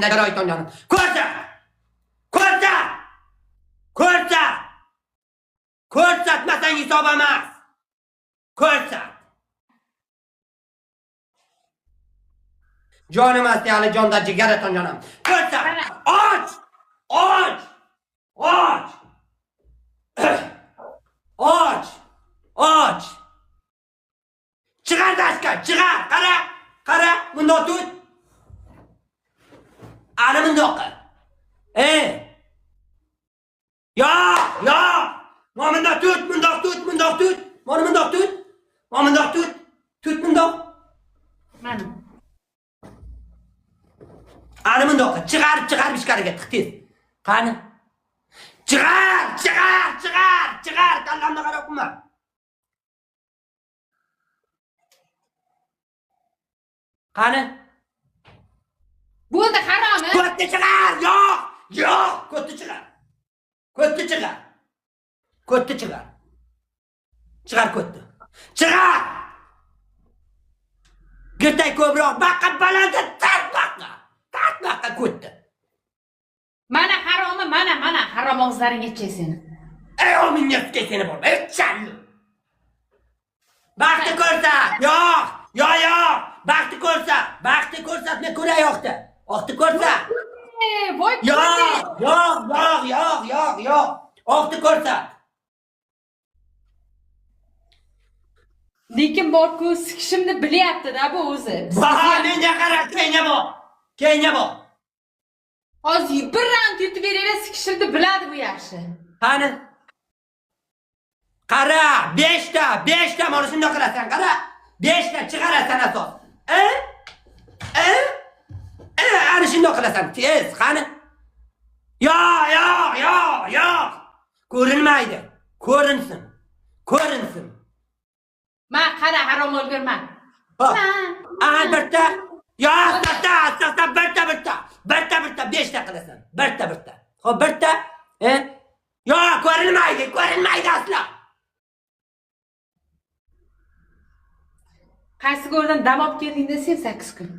Joyton canım. Ko'rsa! Ko'rsa! Ko'rsa! Ko'rsatmasang hisob emas. Ko'rsat. Jonim astiyali jonda jigaraton canım. Ko'rsat! Och! Och! Och! Och! Och! Chiqar dashka, chiqar. Qara, qara, bundoq tut. Ana bundoq qil. Yo! Mana bundoq tut, bundoq tut, bundoq tut. Mana bundoq tut. Mana bundoq tut. Tut bundoq. Mana. Ana bundoq qil. Chiqarib ichkariga tiq tez. Qani? Chiqar. Kallamni qarab qilma. Qani? Bo'ldi, haromi? Ko'tni chiqar. Yo'q, ko'tni chiqar. Ko'tni chiqar. Chiqar ko'tni. Chiqar. Gitay ko'proq baqqa balandda tart baqqa ko'tni. Mana haromi, mana harom og'izlaring yetchay seni. Ey o minnatga seni bo'lma. Echalli. Baxtni ko'rsat. Yo'q. Baxtni ko'rsat. Men ko'ray yo'qda. Oqni ko'rsat. Voy. Yo'q. Oqni ko'rsat. Lekin bor-ku, sikishimni bilyapti-da bu o'zi. Menga qara, keyinga bor. Hozir bir rand yutib beringlar, sikishimni biladi bu yaxshi. Qani? Qara, 5 ta mana shunday qilasan, qara. 5 ta chiqarasan asos. Ana shunday qilasan, tez, qani? Yo'q. Ko'rinmaydi. Ko'rinsin. Men qara harom o'lgurman. Birta. Yo'q, birta. 5 ta qilasan. Birta. Xo'p, birta. Yo'q, ko'rinmaydi aslo. Qaysi go'rdan dam olib kelding desang 8 kun.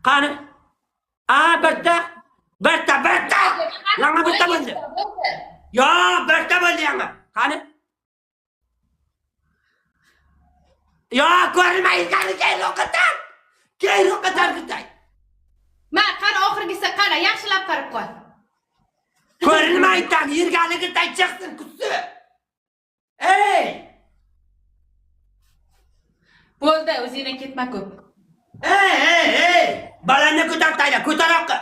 Qani? Birta. Yana birta bo'ldi. Yo'q, birta bo'ldi yana. Qani? Yo'q, ko'rinmaydi, keyinroq qatay. Men qara oxirgisi qara, yaxshilab qarab qo'y. Ko'rinmaydi, yirgaligida chiqsin kutsi. Bo'ldi, o'zingdan ketma ko'p. Balandni ko'tartaylar, ko'taroqqa.